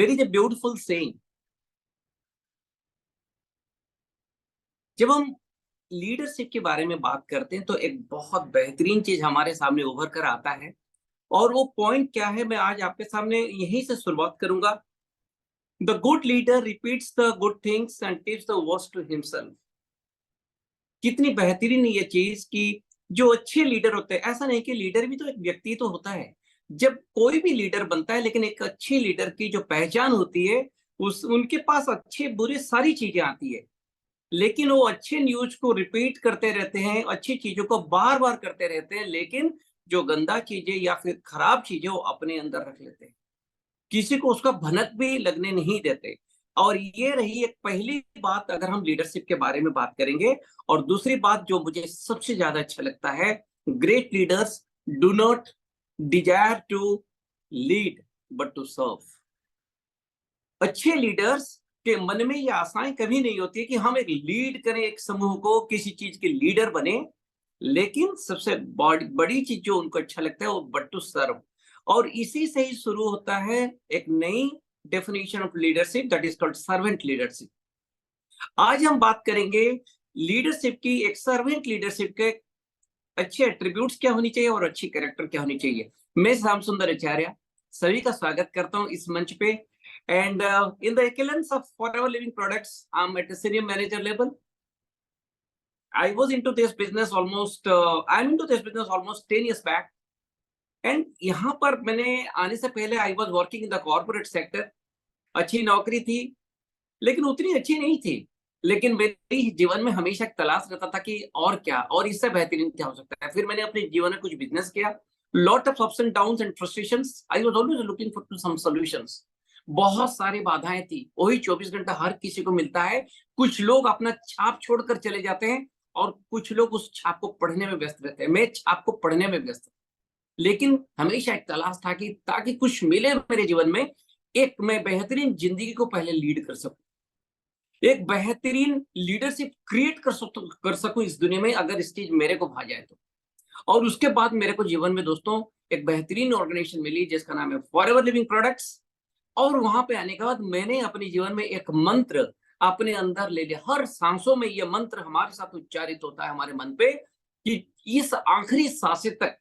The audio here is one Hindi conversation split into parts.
There is a beautiful saying, जब हम लीडरशिप के बारे में बात करते हैं तो एक बहुत बेहतरीन चीज हमारे सामने उभर कर आता है। और वो पॉइंट क्या है, मैं आज आपके सामने यहीं से शुरुआत करूंगा। The good leader repeats the good things and teach the worst to himself. कितनी बेहतरीन ये चीज कि जो अच्छे लीडर होते हैं, ऐसा नहीं कि लीडर भी तो एक व्यक्ति तो होता है। जब कोई भी लीडर बनता है, लेकिन एक अच्छे लीडर की जो पहचान होती है, उस उनके पास अच्छे बुरे सारी चीजें आती है, लेकिन वो अच्छे न्यूज को रिपीट करते रहते हैं, अच्छी चीजों को बार बार करते रहते हैं, लेकिन जो गंदा चीजें या फिर खराब चीजें वो अपने अंदर रख लेते हैं, किसी को उसका भनक भी लगने नहीं देते। और ये रही एक पहली बात अगर हम लीडरशिप के बारे में बात करेंगे। और दूसरी बात जो मुझे सबसे ज्यादा अच्छा लगता है, great leaders do not desire to lead but to serve. अच्छे लीडर्स के मन में ये आशाएं कभी नहीं होती कि हम एक लीड करें, एक समूह को किसी चीज के लीडर बने, लेकिन सबसे बड़ी चीज जो उनको अच्छा लगता है वो बट टू सर्व। और इसी से ही शुरू होता है एक नई definition of leadership, that is called servant leadership. आज हम बात करेंगे लीडरशिप की, एक सर्वेंट लीडरशिप के अच्छे एट्रीब्यूट्स क्या होनी चाहिए और अच्छी कैरेक्टर क्या होनी चाहिए। मैं श्याम सुंदर आचार्य सभी का स्वागत करता हूं इस मंच पे। And in the excellence of forever living products I am at senior manager level. I was into this business almost, I'm into this business almost 10 years back. And यहाँ पर मैंने आने से पहले I was working in the corporate sector. अच्छी नौकरी थी, लेकिन उतनी अच्छी नहीं थी। लेकिन मेरे जीवन में हमेशा एक तलाश रहता था कि और क्या, और इससे बेहतरीन क्या हो सकता है। फिर मैंने अपने जीवन में कुछ बिजनेस किया, lot of ups and downs and frustrations, I was always looking for some solutions. बहुत सारी बाधाएं थी, वही 24 घंटा हर किसी को मिलता है। कुछ लोग अपना छाप छोड़कर चले जाते हैं और कुछ लोग उस छाप को पढ़ने में व्यस्त रहते हैं। मैं छाप को पढ़ने में व्यस्त था, लेकिन हमेशा एक तलाश था कि ताकि कुछ मिले मेरे जीवन में, एक मैं बेहतरीन जिंदगी को पहले लीड कर सकूं, एक बेहतरीन लीडरशिप क्रिएट कर सकूं इस दुनिया में, अगर इस चीज मेरे को भा जाए तो। और उसके बाद मेरे को जीवन में दोस्तों एक बेहतरीन ऑर्गेनाइजेशन मिली जिसका नाम है फॉरएवर लिविंग प्रोडक्ट्स। और वहां पे आने के बाद मैंने अपने जीवन में एक मंत्र अपने अंदर ले लिया। हर सांसों में ये मंत्र हमारे साथ उच्चारित होता है हमारे मन पे कि इस आखिरी सांस तक,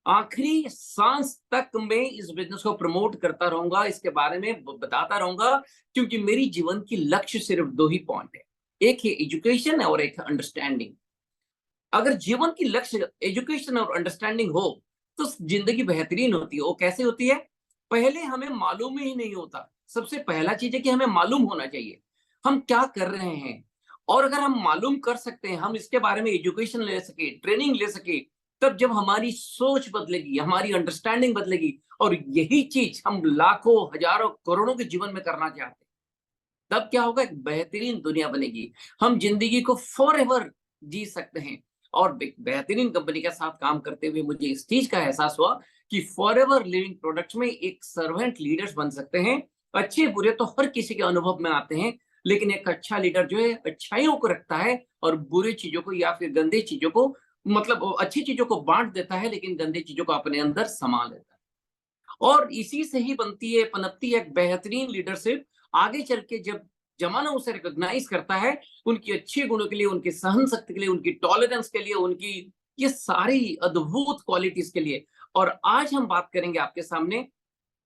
आखिरी सांस तक मैं इस बिजनेस को प्रमोट करता रहूंगा, इसके बारे में बताता रहूंगा, क्योंकि मेरी जीवन की लक्ष्य सिर्फ दो ही पॉइंट है, एक है एजुकेशन और एक है अंडरस्टैंडिंग। अगर जीवन की लक्ष्य एजुकेशन और अंडरस्टैंडिंग हो तो जिंदगी बेहतरीन होती है। वो कैसे होती है, पहले हमें मालूम ही नहीं होता। सबसे पहला चीज है कि हमें मालूम होना चाहिए हम क्या कर रहे हैं। और अगर हम मालूम कर सकते हैं, हम इसके बारे में एजुकेशन ले सके, ट्रेनिंग ले सके, तब जब हमारी सोच बदलेगी, हमारी अंडरस्टैंडिंग बदलेगी। और यही चीज हम लाखों हजारों करोड़ों के जीवन में करना चाहते हैं, तब क्या होगा, एक बेहतरीन दुनिया बनेगी। हम जिंदगी को फॉर एवर जी सकते हैं। और बेहतरीन कंपनी के साथ काम करते हुए मुझे इस चीज का एहसास हुआ कि फॉरएवर लिविंग प्रोडक्ट्स में एक सर्वेंट लीडर्स बन सकते हैं। अच्छे बुरे तो हर किसी के अनुभव में आते हैं, लेकिन एक अच्छा लीडर जो है अच्छाइयों को रखता है और बुरी चीजों को या फिर गंदी चीजों को, मतलब अच्छी चीजों को बांट देता है, लेकिन गंदी चीजों को अपने अंदर समा लेता है। और इसी से ही बनती है, पनपती है एक बेहतरीन लीडरशिप। आगे चल के जब जमाना उसे रिकॉग्नाइज करता है उनकी अच्छे गुणों के लिए, उनकी सहन शक्ति के लिए, उनकी टॉलरेंस के लिए, उनकी ये सारी अद्भुत क्वालिटीज के लिए। और आज हम बात करेंगे आपके सामने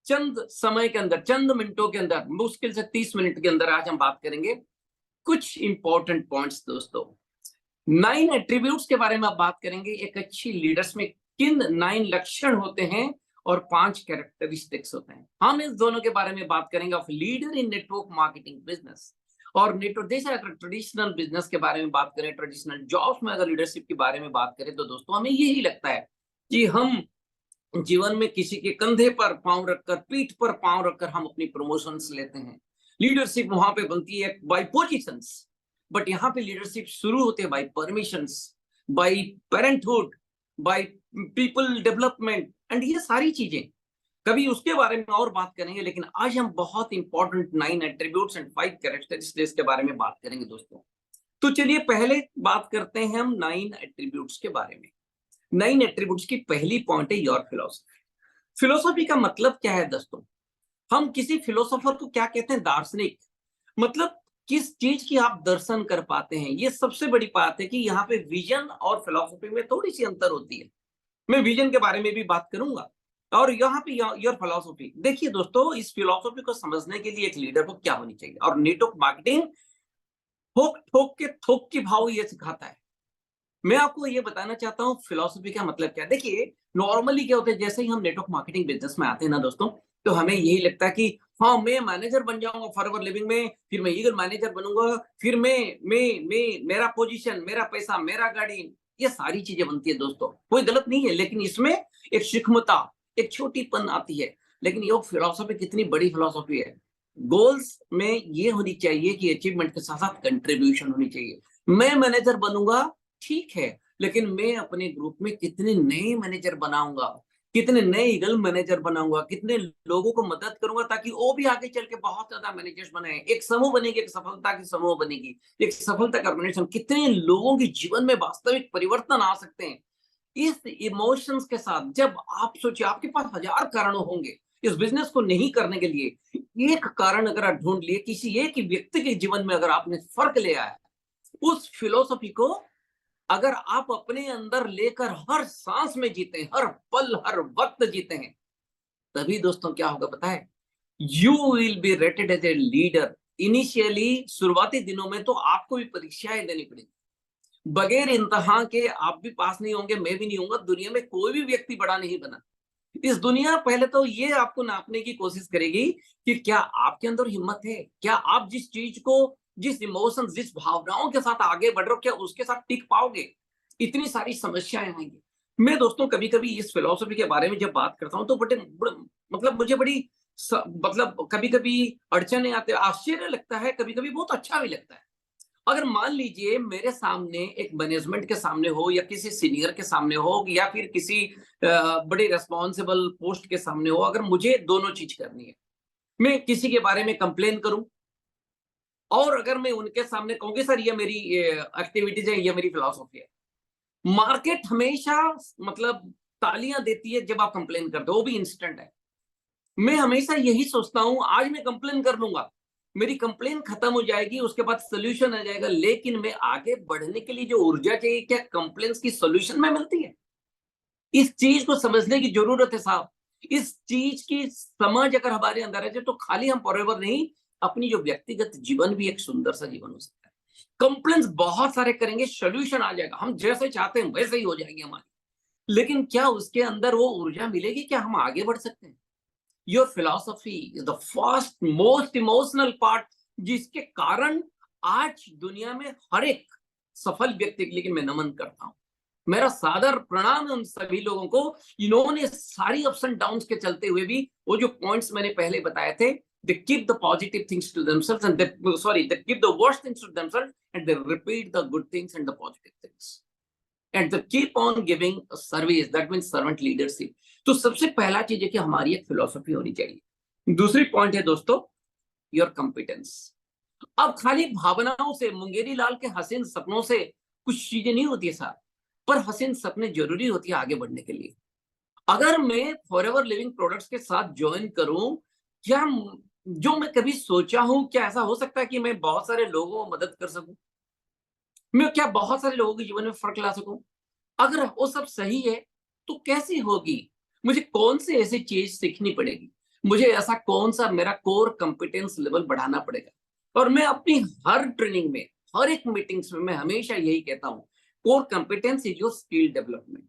चंद समय के अंदर, चंद मिनटों के अंदर, मुश्किल से 30 मिनट के अंदर आज हम बात करेंगे कुछ इंपॉर्टेंट पॉइंट्स दोस्तों। 9 एट्रीब्यूट्स के बारे में आप बात करेंगे। एक अच्छी लीडर्स में किन 9 लक्षण होते हैं और 5 कैरेक्टरिस्टिक्स होते हैं, हम इस दोनों के बारे में बात करेंगे। Of leader in network marketing business और नेटवर्क, जैसे अगर ट्रेडिशनल बिजनेस के बारे में बात करें, ट्रेडिशनल जॉब्स में अगर लीडरशिप के बारे में बात करें, तो दोस्तों हमें यही लगता है कि हम जीवन में किसी के कंधे पर पांव रखकर, पीठ पर पांव रखकर हम अपनी प्रमोशंस लेते हैं। लीडरशिप वहां पे बनती है बाय पोजीशंस, बट यहाँ पे लीडरशिप शुरू होते हैं by permissions, by parenthood, by people development and ये सारी चीजें कभी उसके बारे में और बात करेंगे। लेकिन आज हम बहुत इंपॉर्टेंट 9 एट्रीब्यूट्स एंड 5 कैरेक्टरिस्टिक्स के बारे में बात करेंगे दोस्तों। तो चलिए पहले बात करते हैं हम 9 एट्रीब्यूट्स के बारे में। 9 एट्रीब्यूट्स की पहली पॉइंट है योर फिलोसफी। फिलोसफी का मतलब क्या है दोस्तों, हम किसी फिलोसोफर को क्या कहते हैं? दार्शनिक। मतलब किस चीज की आप दर्शन कर पाते हैं, ये सबसे बड़ी बात है कि यहाँ पे विजन और फिलोसफी में थोड़ी सी अंतर होती है। मैं विजन के बारे में भी बात करूंगा, और यहाँ पे योर फिलोसफी। देखिए दोस्तों, इस फिलोसफी को समझने के लिए एक लीडर को क्या होनी चाहिए, और नेटवर्क मार्केटिंग ठोक ठोक के थोक की भाव ये सिखाता है। मैं आपको ये बताना चाहता हूँ फिलॉसफी का मतलब क्या है। देखिए, नॉर्मली क्या होता है, जैसे ही हम नेटवर्क मार्केटिंग बिजनेस में आते हैं ना दोस्तों, तो हमें यही लगता है कि हाँ, मैं मैनेजर बन जाऊंगा फॉरएवर लिविंग में, फिर मैं ईगल मैनेजर बनूंगा, फिर मैं मेरा पोजीशन, मेरा पैसा, मेरा गाड़ी, ये सारी चीजें बनती है दोस्तों। कोई गलत नहीं है, लेकिन इसमें एक सूक्ष्मता, एक छोटीपन आती है। लेकिन ये फिलॉसफी कितनी बड़ी फिलॉसफी है। गोल्स में ये होनी चाहिए कि अचीवमेंट के साथ साथ कंट्रीब्यूशन होनी चाहिए। मैं मैनेजर बनूंगा, ठीक है, लेकिन मैं अपने ग्रुप में कितने नए मैनेजर बनाऊंगा, कितने नए ईगल मैनेजर बनाऊंगा, कितने लोगों को मदद करूंगा ताकि वो भी आगे चल के बहुत ज्यादा मैनेजर्स बने। एक समूह बनेगी, एक सफलता की समूह बनेगी, एक सफलता का ऑर्गेनाइजेशन। कितने लोगों के जीवन में वास्तविक परिवर्तन आ सकते हैं इस इमोशंस के साथ। जब आप सोचिए, आपके पास हजार कारण होंगे इस बिजनेस को नहीं करने के लिए, एक कारण अगर आप ढूंढ लिए, किसी एक व्यक्ति के जीवन में अगर आपने फर्क ले आया, उस फिलोसफी को अगर आप अपने अंदर लेकर हर सांस में जीते हैं, हर पल हर वक्त जीते हैं, तभी दोस्तों क्या होगा पता है? You will be rated as a leader. Initially शुरुआती दिनों में तो आपको भी परीक्षाएं देनी पड़ेगी। बगैर इम्तहान के आप भी पास नहीं होंगे, मैं भी नहीं होऊंगा। दुनिया में कोई भी व्यक्ति बड़ा नहीं बना। इस दुनिया पहले तो ये आपको नापने की कोशिश करेगी कि क्या आपके अंदर हिम्मत है, क्या आप जिस चीज को, जिस इमोशन, जिस भावनाओं के साथ आगे बढ़ रहे हो, क्या उसके साथ टिक पाओगे। इतनी सारी समस्याएं आएंगी। मैं दोस्तों कभी कभी इस फिलोसफी के बारे में जब बात करता हूँ तो मतलब मुझे बड़ी मतलब कभी कभी अड़चने आते, आश्चर्य लगता है, कभी कभी बहुत अच्छा भी लगता है। अगर मान लीजिए मेरे सामने एक मैनेजमेंट के सामने हो, या किसी सीनियर के सामने हो, या फिर किसी बड़े रेस्पॉन्सिबल पोस्ट के सामने हो, अगर मुझे दोनों चीज करनी है, मैं किसी के बारे में कंप्लेन करूं, और अगर मैं उनके सामने कहूंगी सर ये मेरी एक्टिविटीज है, ये मेरी फिलोसफी है। मार्केट हमेशा मतलब तालियां देती है जब आप कंप्लेन करते हो, वो भी इंस्टेंट है। मैं हमेशा यही सोचता हूं, आज मैं कंप्लेन कर लूंगा, मेरी कंप्लेन खत्म हो जाएगी, उसके बाद सोल्यूशन आ जाएगा। लेकिन मैं आगे बढ़ने के लिए जो ऊर्जा चाहिए, क्या कंप्लेन्स की सोल्यूशन में मिलती है? इस चीज को समझने की जरूरत है साहब। इस चीज की समझ अगर हमारे अंदर है तो खाली हम फॉरएवर नहीं, अपनी जो व्यक्तिगत जीवन भी एक सुंदर सा जीवन हो सकता है। कंप्लेन्स बहुत सारे करेंगे, सोल्यूशन आ जाएगा, हम जैसे चाहते हैं वैसे ही हो जाएगी हमारी। लेकिन क्या उसके अंदर वो ऊर्जा मिलेगी? क्या हम आगे बढ़ सकते हैं? Your philosophy is the first most emotional part, जिसके कारण आज दुनिया में हर एक सफल व्यक्ति के लिए मैं नमन करता हूं। मेरा सादर प्रणाम है उन सभी लोगों को, इन्होंने सारी अप्स एंड डाउन्स के चलते हुए भी वो जो पॉइंट्स मैंने पहले बताए थे, they keep the positive things to themselves and they keep the worst things to themselves, and they repeat the good things and the positive things, and they keep on giving a service, that means servant leadership। तो सबसे पहला चीज है कि हमारी एक फिलोसफी होनी चाहिए। दूसरी पॉइंट है दोस्तों, योर कंपिटेंस। अब खाली भावनाओं से, मुंगेरी लाल के हसीन सपनों से कुछ चीजें नहीं होती है साहब, पर हसीन सपने जरूरी होती है आगे बढ़ने के लिए। अगर मैं फॉरएवर लिविंग प्रोडक्ट्स के साथ ज्वाइन करूं, क्या जो मैं कभी सोचा हूं, क्या ऐसा हो सकता है कि मैं बहुत सारे लोगों को मदद कर सकूं? मैं क्या बहुत सारे लोगों के जीवन में फर्क ला सकूं? अगर वो सब सही है तो कैसी होगी? मुझे कौन सी ऐसी चीज सीखनी पड़ेगी? मुझे ऐसा कौन सा मेरा कोर कंपिटेंस लेवल बढ़ाना पड़ेगा? और मैं अपनी हर ट्रेनिंग में, हर एक मीटिंग्स में मैं हमेशा यही कहता हूं, core competence is your skill development.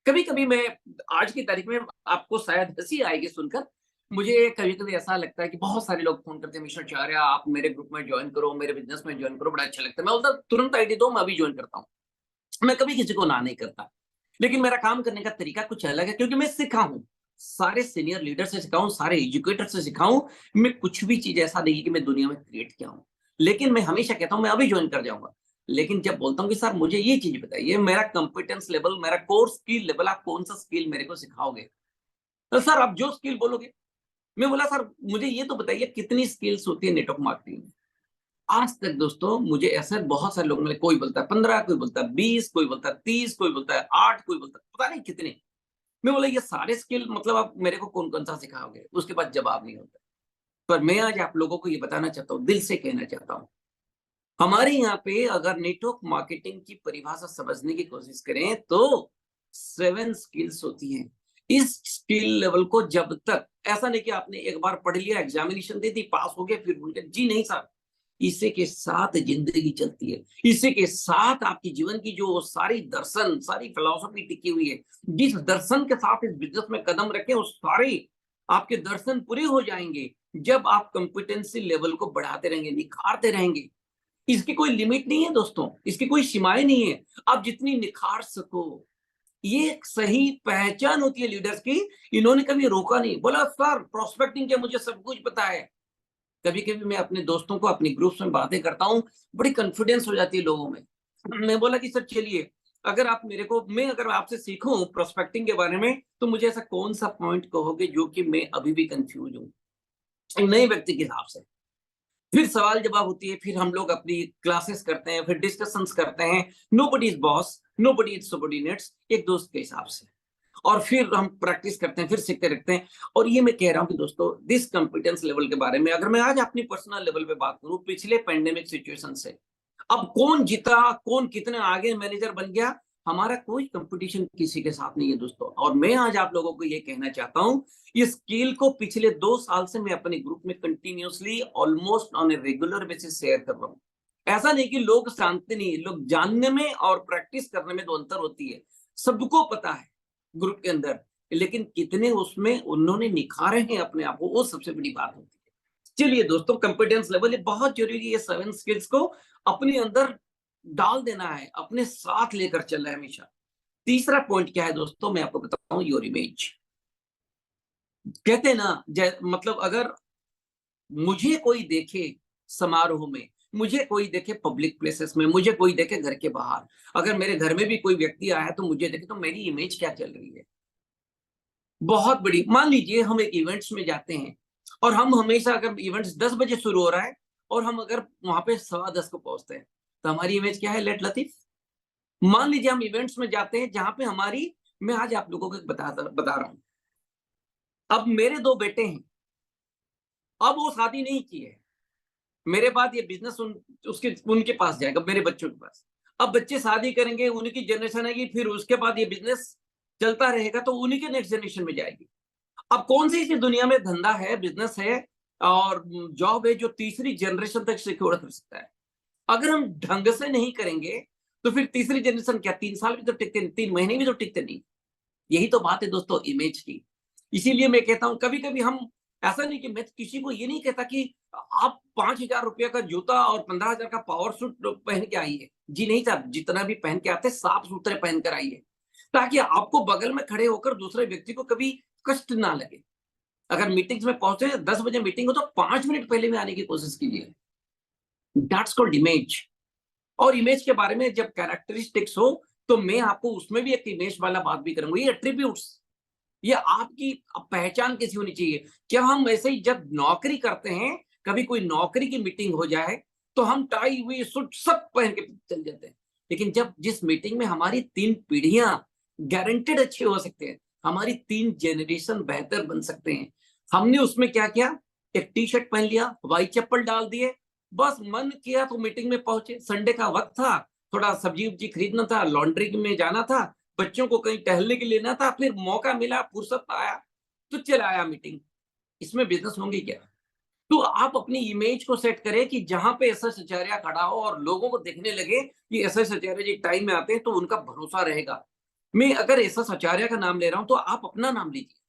कभी कभी मैं, आज की तारीख में आपको शायद हंसी आएगी सुनकर, मुझे कभी कभी ऐसा लगता है कि बहुत सारे लोग फोन करते हैं, मिस्टर चार्या आप मेरे ग्रुप में ज्वाइन करो, मेरे बिजनेस में ज्वाइन करो, बड़ा अच्छा लगता है। मैं बोलता तुरंत आईडी दो, मैं अभी ज्वाइन करता हूँ। मैं कभी किसी को ना नहीं करता, लेकिन मेरा काम करने का तरीका कुछ अलग है, क्योंकि मैं सीखा हूं, सारे सीनियर लीडर से सीखा हूं, सारे एजुकेटर से सीखा हूं। मैं कुछ भी चीज ऐसा नहीं कि मैं दुनिया में क्रिएट किया हूं, लेकिन मैं हमेशा कहता हूं मैं अभी ज्वाइन कर जाऊंगा। लेकिन जब बोलता हूं कि सर मुझे ये चीज बताइए, मेरा कंपिटेंस लेवल, मेरा कोर स्किल लेवल, आप कौन सा स्किल मेरे को सिखाओगे? तो सर आप जो स्किल बोलोगे। मैं बोला सर मुझे ये तो बताइए कितनी स्किल्स होती है नेटवर्क मार्केटिंग में। आज तक दोस्तों मुझे ऐसे बहुत सारे लोग मिले, कोई बोलता है 15, कोई बोलता है 20, कोई बोलता है 30, कोई बोलता है 8, कोई बोलता है पता नहीं कितने। मैं बोला ये सारे स्किल मतलब आप मेरे को कौन कौन सा सिखाओगे? उसके बाद जवाब नहीं होता। पर मैं आज आप लोगों को ये बताना चाहता हूँ, दिल से कहना चाहता हूँ, हमारे यहाँ पे अगर नेटवर्क मार्केटिंग की परिभाषा समझने की कोशिश करें तो 7 स्किल्स होती हैं। इस स्किल लेवल को जब तक ऐसा नहीं कि आपने एक बार पढ़ लिया, एग्जामिनेशन दे दी, पास हो गए, फिर भूल गए, जी नहीं साहब। इसी के साथ जिंदगी चलती है, इसी के साथ आपकी जीवन की जो सारी दर्शन, सारी फिलॉसफी टिकी हुई है। जिस दर्शन के साथ इस बिजनेस में कदम रखें, वो सारे आपके दर्शन पूरे हो जाएंगे जब आप कॉम्पिटेंसी लेवल को बढ़ाते रहेंगे, निखारते रहेंगे। इसकी कोई लिमिट नहीं है दोस्तों, इसकी कोई सीमाएं नहीं है। आप जितनी निखार सको, ये एक सही पहचान होती है लीडर्स की। इन्होंने कभी रोका नहीं, बोला सर प्रोस्पेक्टिंग के मुझे सब कुछ पता है। कभी कभी मैं अपने दोस्तों को अपनी ग्रुप्स में बातें करता हूँ, बड़ी कॉन्फिडेंस हो जाती है लोगों में। मैं बोला कि सर चलिए, अगर आप मेरे को, मैं अगर आपसे सीखूं प्रोस्पेक्टिंग के बारे में, तो मुझे ऐसा कौन सा पॉइंट कहोगे जो कि मैं अभी भी कंफ्यूज हूँ नए व्यक्ति के हिसाब से। फिर सवाल जवाब होती है, फिर हम लोग अपनी क्लासेस करते हैं, फिर डिस्कशंस करते हैं। Nobody is boss, nobody is subordinates, एक दोस्त के हिसाब से। और फिर हम प्रैक्टिस करते हैं, फिर सीखते रहते हैं। और ये मैं कह रहा हूँ कि दोस्तों, दिस कॉम्पिटेंस लेवल के बारे में अगर मैं आज अपनी पर्सनल लेवल पे बात करूं, पिछले पेंडेमिक सिचुएशन से अब कौन जीता, कौन कितने आगे मैनेजर बन गया, हमारा कोई कंपटीशन किसी के साथ नहीं है दोस्तों। और मैं आज आप लोगों को ये कहना चाहता हूँ, इस स्किल को पिछले 2 साल से मैं अपने ग्रुप में continuously almost on a regular basis share कर रहा हूँ। ऐसा नहीं कि लोग जानते नहीं, लोग जानने में और प्रैक्टिस करने में तो अंतर होती है, सबको पता है ग्रुप के अंदर। लेकिन कितने उसमें उन्होंने निखारे हैं अपने आप को, वो सबसे बड़ी बात होती है। चलिए दोस्तों, कॉम्पिटेंस लेवल ये बहुत जरूरी है, 7 स्किल्स को अपने अंदर डाल देना है, अपने साथ लेकर चलना है हमेशा। तीसरा पॉइंट क्या है दोस्तों, मैं आपको बताता हूँ, योर इमेज। कहते हैं ना, मतलब अगर मुझे कोई देखे समारोह में, मुझे कोई देखे पब्लिक प्लेसेस में, मुझे कोई देखे घर के बाहर, अगर मेरे घर में भी कोई व्यक्ति आया है तो मुझे देखे, तो मेरी इमेज क्या चल रही है, बहुत बड़ी। मान लीजिए हम एक इवेंट्स में जाते हैं और हम हमेशा, अगर इवेंट्स 10 बजे शुरू हो रहा है और हम अगर वहां पे 10:15 को पहुंचते हैं, तो हमारी इमेज क्या है, लेट लतीफ। मान लीजिए हम इवेंट्स में जाते हैं जहां पे हमारी, मैं आज आप लोगों को बता रहा हूं, अब मेरे 2 बेटे हैं, अब वो शादी नहीं की है, मेरे बाद ये बिजनेस उसके उनके पास जाएगा, मेरे बच्चों के पास। अब बच्चे शादी करेंगे, उनकी जनरेशन आएगी, फिर उसके बाद ये बिजनेस चलता रहेगा, तो उन्हीं के नेक्स्ट जनरेशन में जाएगी। अब कौन सी ऐसी दुनिया में धंधा है, बिजनेस है और जॉब है जो तीसरी जनरेशन तक सिक्योर कर सकता है? अगर हम ढंग से नहीं करेंगे तो फिर तीसरी जनरेशन क्या 3 साल भी तो टिकते नहीं, 3 महीने भी तो टिकते नहीं। यही तो बात है दोस्तों इमेज की। इसीलिए मैं कहता हूं, कभी कभी हम, ऐसा नहीं कि मैं किसी को ये नहीं कहता कि आप 5,000 रुपया का जूता और 15,000 का पावर सूट पहन के आइए। जी नहीं साहब, जितना भी पहन के आते साफ सुथरे पहन कर आइए, ताकि आपको बगल में खड़े होकर दूसरे व्यक्ति को कभी कष्ट ना लगे। अगर मीटिंग्स में पहुंचे, 10 बजे मीटिंग हो, तो 5 मिनट पहले में आने की कोशिश कीजिए। That's called image. और इमेज के बारे में जब कैरेक्टरिस्टिक्स हो, तो मैं आपको उसमें भी एक इमेज वाला बात भी करूंगा, ये एट्रीब्यूट्स, ये आपकी पहचान कैसी होनी चाहिए। क्या हम ऐसे ही जब नौकरी करते हैं, कभी कोई नौकरी की मीटिंग हो जाए तो हम टाई हुई सूट सब पहन के चल जाते हैं, लेकिन जब जिस मीटिंग में हमारी 3 पीढ़ियां गारंटेड अच्छे हो सकते हैं, हमारी 3 जनरेशन बेहतर बन सकते हैं, हमने उसमें क्या किया, एक टी शर्ट पहन लिया, व्हाइट चप्पल डाल दिए, बस मन किया तो मीटिंग में पहुंचे। संडे का वक्त था, थोड़ा सब्जी उब्जी खरीदना था, लॉन्ड्री में जाना था, बच्चों को कहीं टहलने के लिए लेना था, फिर मौका मिला, फुर्सत आया तो चला आया मीटिंग। इसमें बिजनेस होंगे क्या? तो आप अपनी इमेज को सेट करें कि जहां पे एस एस आचार्य खड़ा हो और लोगों को देखने लगे कि एस एस आचार्य जी टाइम में आते हैं, तो उनका भरोसा रहेगा। मैं अगर एस एस आचार्य का नाम ले रहा हूं तो आप अपना नाम लीजिए।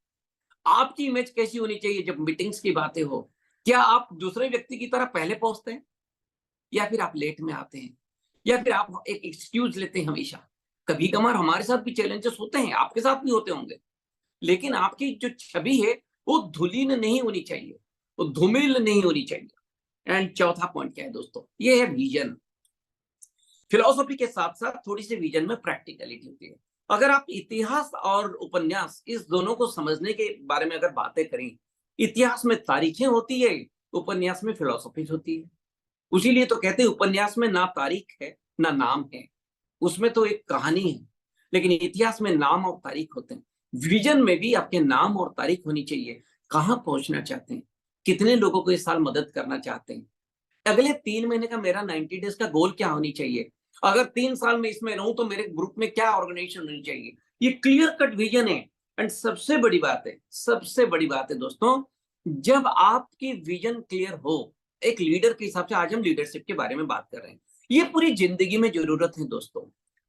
आपकी इमेज कैसी होनी चाहिए जब मीटिंग्स की बातें हो? क्या आप दूसरे व्यक्ति की तरह पहले पहुंचते हैं, या फिर आप लेट में आते हैं, या फिर आप एक एक्सक्यूज लेते हैं हमेशा? कभी कभार हमारे साथ भी चैलेंजेस होते हैं, आपके साथ भी होते होंगे, लेकिन आपकी जो छवि है वो धुलीन नहीं होनी चाहिए, वो धूमिल नहीं होनी चाहिए। एंड चौथा पॉइंट क्या है दोस्तों, ये है विजन। फिलोसॉफी के साथ साथ थोड़ी सी विजन में प्रैक्टिकलिटी होती है। अगर आप इतिहास और उपन्यास, इस दोनों को समझने के बारे में अगर बातें करें, इतिहास में तारीखें होती है, उपन्यास में फिलोसॉफी होती है। उसीलिए तो कहते हैं उपन्यास में ना तारीख है ना नाम है, उसमें तो एक कहानी है। लेकिन इतिहास में नाम और तारीख होते हैं। विजन में भी आपके नाम और तारीख होनी चाहिए। कहाँ पहुंचना चाहते हैं, कितने लोगों को इस साल मदद करना चाहते हैं, अगले 3 महीने का मेरा 90 डेज का गोल क्या होनी चाहिए, अगर 3 साल में इसमें रहूं तो मेरे ग्रुप में क्या ऑर्गेनाइजेशन होनी चाहिए। ये क्लियर कट विजन है। एंड सबसे बड़ी बात है, सबसे बड़ी बात है दोस्तों, जब आपकी विजन क्लियर हो, एक लीडर के हिसाब से आज हम लीडरशिप के बारे में बात कर रहे हैं, ये पूरी जिंदगी में जरूरत है दोस्तों।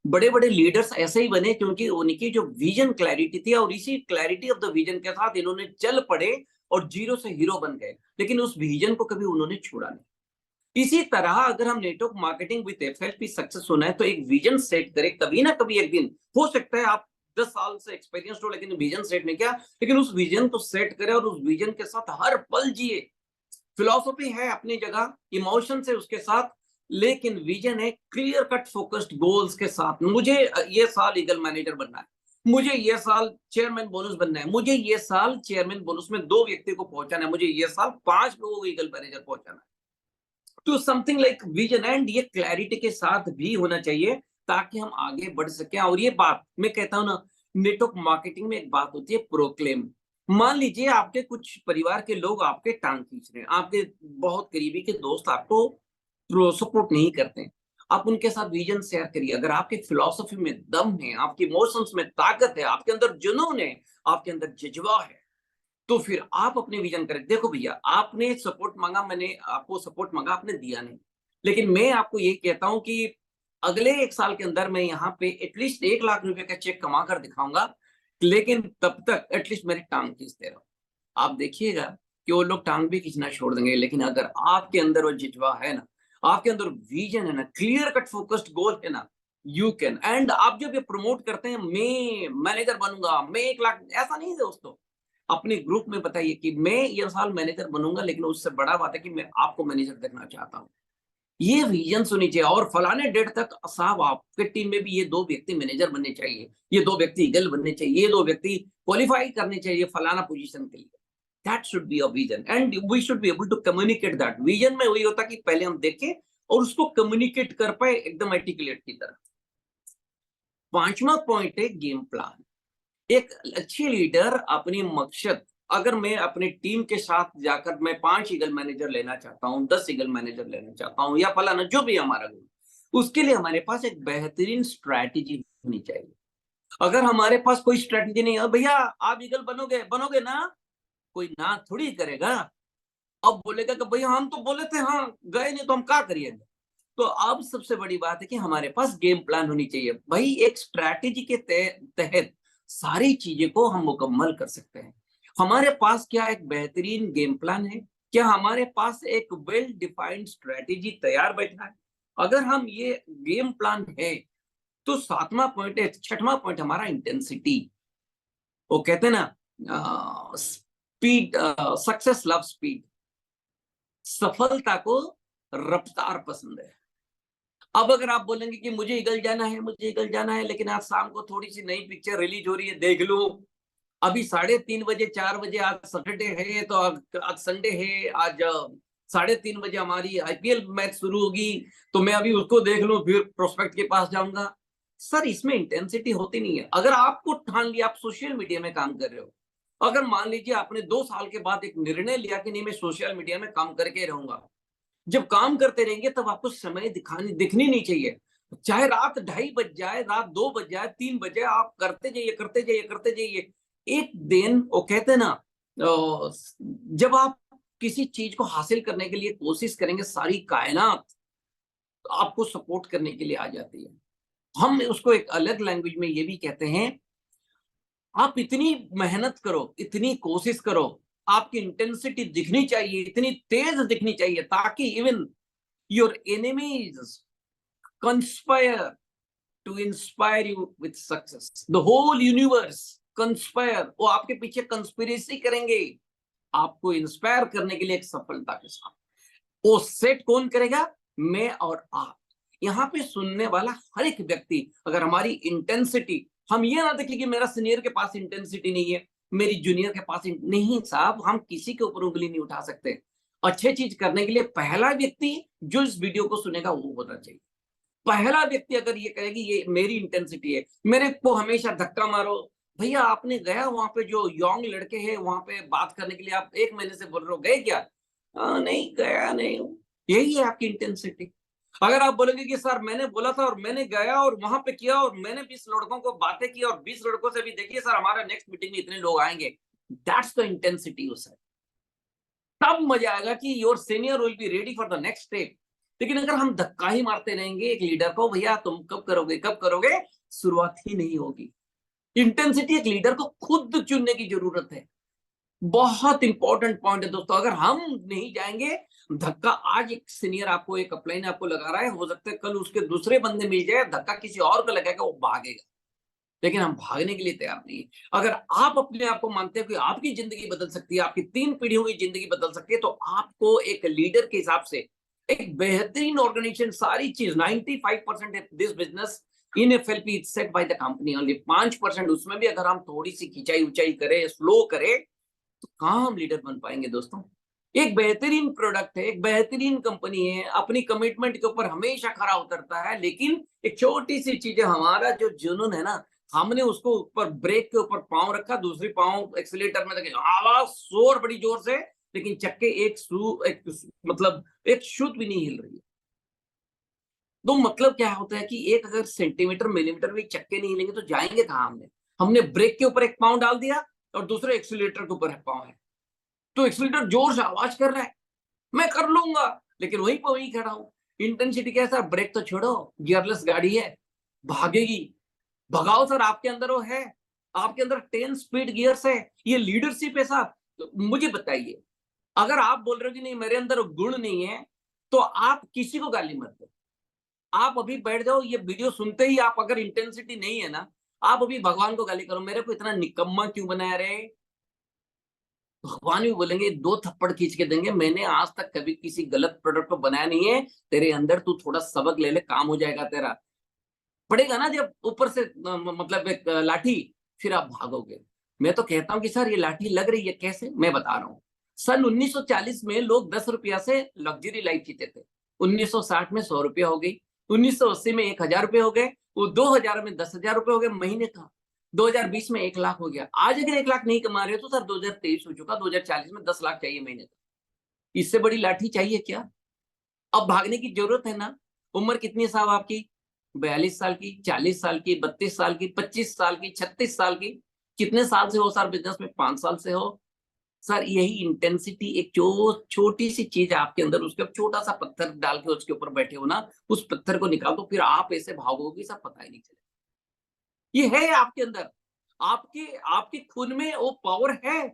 बड़े बड़े लीडर्स ऐसे ही बने क्योंकि उनकी जो विजन क्लैरिटी थी, और इसी क्लैरिटी ऑफ द विजन के साथ इन्होंने चल पड़े और जीरो से हीरो बन गए, लेकिन उस विजन को कभी उन्होंने छोड़ा नहीं। इसी तरह अगर हम network marketing with FLP success होना है तो एक विजन सेट करें, कभी ना कभी एक दिन। हो सकता है आप 10 साल से एक्सपीरियंस हो लेकिन विजन सेट नहीं किया, लेकिन उस विजन को सेट करें और उस विजन के साथ हर पल जिए। फिलॉसफी है अपनी जगह, इमोशन है उसके साथ, लेकिन विजन है क्लियर कट फोकस्ड गोल्स के साथ। मुझे ये साल ईगल मैनेजर बनना है, मुझे ये साल चेयरमैन बोनस बनना है, मुझे ये साल चेयरमैन बोनस में 2 व्यक्ति को पहुंचाना है, मुझे ये साल 5 लोगों को ईगल मैनेजर पहुंचाना है। तो समथिंग लाइक विजन, एंड ये क्लैरिटी के साथ भी होना चाहिए ताकि हम आगे बढ़ सकें। और ये बात मैं कहता हूं ना, नेटवर्क मार्केटिंग में एक बात होती है प्रोक्लेम। मान लीजिए आपके कुछ परिवार के लोग आपके टांग खींच रहे हैं, आपके बहुत करीबी के दोस्त आपको सपोर्ट नहीं करते हैं, आप उनके साथ विजन शेयर करिए। अगर आपकी फिलॉसफी में दम है, आपकी इमोशंस में ताकत है, आपके अंदर जुनून है, आपके अंदर जज्बा है, तो फिर आप अपने विजन करें। देखो भैया, आपने सपोर्ट मांगा, मैंने आपको सपोर्ट मांगा, आपने दिया नहीं, लेकिन मैं आपको ये कहता हूं कि अगले 1 साल के अंदर मैं यहाँ पे एटलीस्ट 1 लाख रुपए का चेक कमा कर दिखाऊंगा, लेकिन तब तक एटलीस्ट मेरी टांग खींचते रहो। आप देखिएगा कि वो लोग टांग भी खींचना छोड़ देंगे, लेकिन अगर आपके अंदर वो जिज्वा है ना, आपके अंदर विजन है ना, क्लियर कट फोकस्ड गोल है ना, यू कैन। एंड आप जब ये प्रमोट करते हैं, मैं मैनेजर बनूंगा, मैं 1 लाख, ऐसा नहीं है दोस्तों। अपने ग्रुप में बताइए कि मैं ये साल मैनेजर बनूंगा, लेकिन उससे बड़ा बात है कि मैं आपको मैनेजर देखना चाहता हूँ। ये विजन सुनी चाहिए, और फलाने डेट तक साहब आपके टीम में भी ये 2 व्यक्ति मैनेजर बनने चाहिए, ये 2 व्यक्ति ईगल बनने चाहिए, ये 2 व्यक्ति क्वालिफाई करने चाहिए फलाना पोजीशन के लिए। That should be a vision, and we should be able to communicate that. Vision में वही होता कि पहले हम देखें और उसको कम्युनिकेट कर पाए एकदम आर्टिकुलेट की तरह। 5वां पॉइंट है गेम प्लान। एक अच्छी लीडर अपनी मकसद, अगर मैं अपनी टीम के साथ जाकर मैं 5 ईगल मैनेजर लेना चाहता हूँ, 10 ईगल मैनेजर लेना चाहता हूँ, या फलाना जो भी हमारा गोल, उसके लिए हमारे पास एक बेहतरीन स्ट्रैटेजी होनी चाहिए। अगर हमारे पास कोई स्ट्रैटेजी नहीं है, भैया आप ईगल बनोगे बनोगे ना, कोई ना थोड़ी करेगा। अब बोलेगा कि भैया हम तो बोले थे, हाँ गए नहीं तो हम क्या करिएगा। तो अब सबसे बड़ी बात है कि हमारे पास गेम प्लान होनी चाहिए भाई। एक स्ट्रैटेजी के तहत सारी चीजें को हम मुकम्मल कर सकते हैं। हमारे पास क्या एक बेहतरीन गेम प्लान है, क्या हमारे पास एक वेल डिफाइंड स्ट्रैटेजी तैयार बैठा है। अगर हम ये गेम प्लान है तो 7वां पॉइंट है, 6वां पॉइंट हमारा इंटेंसिटी। वो कहते हैं ना, स्पीड, सक्सेस लव स्पीड। सफलता को रफ्तार पसंद है। अब अगर आप बोलेंगे कि मुझे ईगल जाना है, मुझे ईगल जाना है, लेकिन आज शाम को थोड़ी सी नई पिक्चर रिलीज हो रही है, देख लो। अभी 3:30 बजे 4 बजे, आज सैटरडे है तो आज संडे है, आज 3:30 बजे हमारी आईपीएल मैच शुरू होगी, तो मैं अभी उसको देख लूं फिर प्रोस्पेक्ट के पास जाऊंगा। सर इसमें इंटेंसिटी होती नहीं है। अगर आपको ठान लिया आप सोशल मीडिया में काम कर रहे हो, अगर मान लीजिए आपने 2 साल के बाद एक निर्णय लिया कि नहीं मैं सोशल मीडिया में काम करके रहूंगा, जब काम करते रहेंगे तब आपको समय दिखनी नहीं चाहिए। चाहे रात 2:30 बज जाए, रात 2 बज जाए, 3 बजे, आप करते जाइए करते जाइए करते जाइए। एक दिन वो कहते हैं ना, जब आप किसी चीज को हासिल करने के लिए कोशिश करेंगे, सारी कायनात आपको सपोर्ट करने के लिए आ जाती है। हम उसको एक अलग लैंग्वेज में ये भी कहते हैं, आप इतनी मेहनत करो, इतनी कोशिश करो, आपकी इंटेंसिटी दिखनी चाहिए, इतनी तेज दिखनी चाहिए ताकि even your enemies conspire to inspire you with success. The whole universe conspire, वो आपके पीछे कंस्पिरेसी करेंगे आपको इंस्पायर करने के लिए एक सफलता के साथ। वो सेट कौन करेगा? मैं और आप। यहाँ पे सुनने वाला हर एक व्यक्ति, अगर हमारी इंटेंसिटी, हम ये ना देखें कि मेरा सीनियर के पास इंटेंसिटी नहीं है, मेरी जूनियर के पास नहीं साहब, हम किसी के ऊपर उंगली नहीं उठा सकते। अच्छे चीज करने के लिए पहला व्यक्ति जो इस वीडियो को सुनेगा वो होना चाहिए। पहला व्यक्ति अगर ये कहेगी ये मेरी इंटेंसिटी है, मेरे को हमेशा धक्का मारो, भैया आपने गया वहां पे, जो यंग लड़के हैं वहां पे बात करने के लिए, आप 1 महीने से बोल रहे हो, गए क्या? नहीं गया नहीं हूँ। यही है आपकी इंटेंसिटी। अगर आप बोलेंगे कि सर मैंने बोला था और मैंने गया और वहां पे किया और मैंने 20 लड़कों को बातें की और 20 लड़कों से भी देखिए सर हमारा नेक्स्ट मीटिंग में इतने लोग आएंगे, दैट्स द इंटेंसिटी उस, तब मजा आएगा कि your senior will be ready for the next step. लेकिन अगर हम धक्का ही मारते रहेंगे एक लीडर को, भैया तुम कब करोगे कब करोगे, शुरुआत ही नहीं होगी। इंटेंसिटी एक लीडर को खुद चुनने की जरूरत है। बहुत इंपॉर्टेंट पॉइंट है दोस्तों, अगर हम नहीं जाएंगे, धक्का आज एक सीनियर आपको, एक अपलाइन आपको लगा रहा है, हो सकता है कल उसके दूसरे बंदे मिल जाए, धक्का किसी और को लगेगा, वो भागेगा। लेकिन हम भागने के लिए तैयार नहीं है। अगर आप अपने आप को मानते हो कि आपकी जिंदगी बदल सकती है, आपकी 3 पीढ़ियों की जिंदगी बदल सकती है, तो आपको एक लीडर के हिसाब से एक बेहतरीन ऑर्गेनाइजेशन, सारी चीज 95% this business in FLP is set by the company, only 5% उसमें भी अगर हम थोड़ी सी खिंचाई उचाई करें, स्लो करें, तो कहाँ हम लीडर बन पाएंगे दोस्तों। एक बेहतरीन प्रोडक्ट है, एक बेहतरीन कंपनी है, अपनी कमिटमेंट के ऊपर हमेशा खरा उतरता है, लेकिन एक छोटी सी चीज है, हमारा जो जुनून है ना, हमने उसको ऊपर ब्रेक के ऊपर पांव रखा, दूसरी पांव एक्सीलेटर में लगे, आवाज शोर बड़ी जोर से, लेकिन चक्के एक मतलब एक शुद्ध भी नहीं हिल रही है। तो मतलब क्या होता है कि एक अगर सेंटीमीटर मिलीमीटर भी चक्के नहीं हिलेंगे तो जाएंगे कहाँ हमने। हमने ब्रेक के ऊपर एक पांव डाल दिया और दूसरे एक्सीलेटर के ऊपर एक पांव है, तो एक्सीलेटर जोर से आवाज कर रहा है, मैं कर लूंगा, लेकिन वहीं पर वहीं खड़ा हूं। इंटेंसिटी कैसा, ब्रेक तो छोड़ो, गियरलेस गाड़ी है, भागेगी, भगाओ सर, आपके अंदर वो है, आपके अंदर 10 स्पीड गियर्स है, ये लीडरशिप है साहब। तो मुझे बताइए, अगर आप बोल रहे हो कि नहीं मेरे अंदर गुण नहीं है, तो आप किसी को गाली मत दो। आप अभी बैठ जाओ, ये वीडियो सुनते ही आप अगर इंटेंसिटी नहीं है ना, आप अभी भगवान को गाली करो, मेरे को इतना निकम्मा क्यों बनाया रे। भगवान भी बोलेंगे, 2 थप्पड़ खींच के देंगे, मैंने आज तक कभी किसी गलत प्रोडक्ट को बनाया नहीं है, तेरे अंदर तू थोड़ा सबक ले ले, काम हो जाएगा तेरा। पड़ेगा ना जब ऊपर से मतलब एक लाठी, फिर आप भागोगे। मैं तो कहता हूं कि सर ये लाठी लग रही है कैसे, मैं बता रहा हूँ। सन 1940 में लोग 10 रुपया से लग्जरी लाइफ जीते थे, 1960 में 100 रुपया हो गई, 1980 में 1000 रुपये हो गए, वो 2000 में 10,000 रुपये हो गए महीने का, 2020 में 1 लाख हो गया। आज अगर 1 लाख नहीं कमा रहे हो तो सर 2023 हो चुका, 2040 में 10 लाख चाहिए महीने का। इससे बड़ी लाठी चाहिए क्या? अब भागने की जरूरत है ना। उम्र कितनी है साहब आपकी? 42 साल की, 40 साल की, 32 साल की, 25 साल की, 36 साल की? कितने साल से हो सर बिजनेस में? 5 साल से हो। सर यही इंटेंसिटी, एक जो छोटी सी चीज आपके अंदर, उसके छोटा सा पत्थर डाल के उसके ऊपर बैठे हो ना, उस पत्थर को निकाल दो, फिर आप ऐसे भागोगे सब पता ही नहीं चलेगा। ये है आपके अंदर, आपके आपके खून में वो पावर है,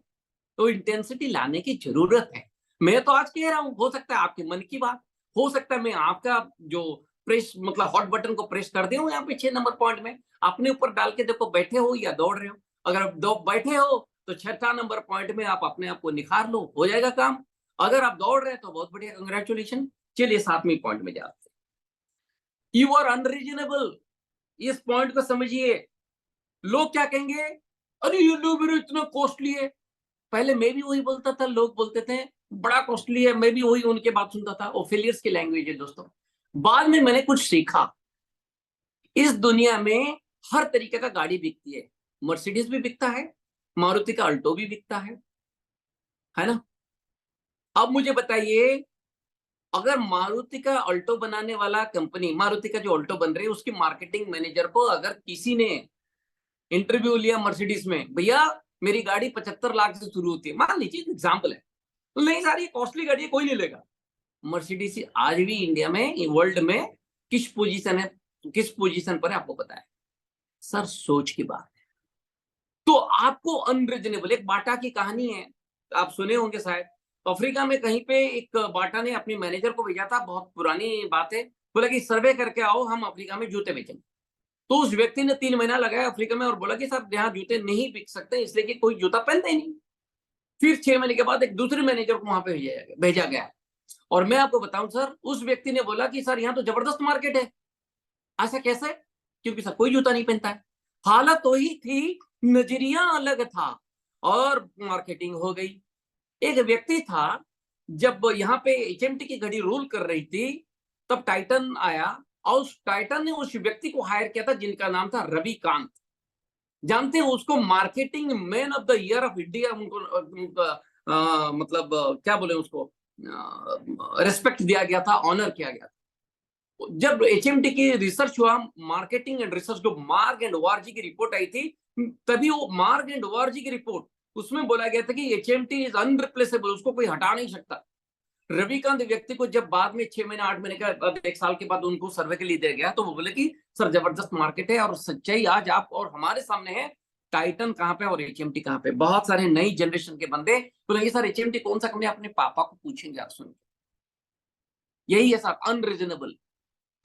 तो इंटेंसिटी लाने की जरूरत है। मैं तो आज कह रहा हूं, हो सकता है आपके मन की बात, हो सकता है मैं आपका जो प्रेस मतलब हॉट बटन को प्रेस कर दूं यहाँ पे 6 नंबर पॉइंट में, अपने ऊपर डाल के देखो, बैठे हो या दौड़ रहे हो। अगर आप दो बैठे हो तो 6 नंबर पॉइंट में आप अपने आप को निखार लो, हो जाएगा काम। अगर आप दौड़ रहे हैं तो बहुत बढ़िया, कंग्रेचुलेशन। चलिए 7वें पॉइंट में जाते हैं, यू आर अनरीजनेबल। इस पॉइंट को समझिए। लोग क्या कहेंगे, अरे ये लो मेरे इतना कॉस्टली है। पहले मैं भी वही बोलता था, लोग बोलते थे बड़ा कॉस्टली है, मैं भी वही उनके बात सुनता था, वो फेलियर्स की लैंग्वेज है दोस्तों। बाद में मैंने कुछ सीखा, इस दुनिया में हर तरीके का गाड़ी बिकती है, मर्सिडीज भी बिकता है, मारुति का अल्टो भी बिकता है ना। अब मुझे बताइए, अगर मारुति का अल्टो बनाने वाला कंपनी, मारुति का जो अल्टो बन रही है, उसकी मार्केटिंग मैनेजर को अगर किसी ने इंटरव्यू लिया मर्सिडीज में, भैया मेरी गाड़ी 75 लाख से शुरू होती है, मान लीजिए एग्जाम्पल है, तो नहीं सर ये कॉस्टली गाड़ी है, कोई नहीं लेगा। मर्सिडीज आज भी इंडिया में, वर्ल्ड में किस पोजीशन है, किस पोजीशन पर है आपको पता है? सर सोच की बात है। तो आपको अनरीजनेबल, एक बाटा की कहानी है, आप सुने होंगे शायद। अफ्रीका में कहीं पे एक बाटा ने अपने मैनेजर को भेजा था, बहुत पुरानी बात है, बोला कि सर्वे करके आओ, हम अफ्रीका में जूते बेचेंगे। तो उस व्यक्ति ने 3 महीना लगाया अफ्रीका में और बोला कि साहब यहाँ जूते नहीं बिक सकते, इसलिए कि कोई जूता पहनता ही नहीं। फिर 6 महीने के बाद एक दूसरे मैनेजर को वहां पे भेजा गया। और मैं आपको बताऊं सर, उस व्यक्ति ने बोला कि सर यहाँ तो जबरदस्त मार्केट है। ऐसा कैसे? क्योंकि सर कोई जूता नहीं पहनता है। हालत वही थी, नजरिया अलग था, और मार्केटिंग हो गई। एक व्यक्ति था, जब यहाँ पे एचएमटी की घड़ी रूल कर रही थी, तब टाइटन आया, और उस टाइटन ने उस व्यक्ति को हायर किया था जिनका नाम था रवि कांत। जानते हैं उसको marketing man of the year of India, मतलब क्या बोले उसको, रिस्पेक्ट दिया गया था, ऑनर किया गया था। जब एचएमटी की रिसर्च हुआ, मार्केटिंग एंड रिसर्च जो मार्ग एंड ओआरजी की रिपोर्ट आई थी, तभी वो मार्ग एंड ओआरजी की रिपोर्ट, उसमें बोला गया था कि एचएमटी इज अनरिप्लेसेबल, उसको कोई हटा नहीं सकता। रविकांत व्यक्ति को जब बाद में 6 महीने 8 महीने का बाद 1 साल के बाद उनको सर्वे के लिए दिया गया, तो वो बोले कि सर जबरदस्त मार्केट है, और सच्चाई आज आप और हमारे सामने है। टाइटन कहाँ पे और एचएमटी कहाँ पे। बहुत सारे नई जनरेशन के बंदे बोलेंगे सर एचएमटी कौन सा कंपनी, अपने पापा को पूछेंगे आप सुन। यही है सर अनरीजनेबल।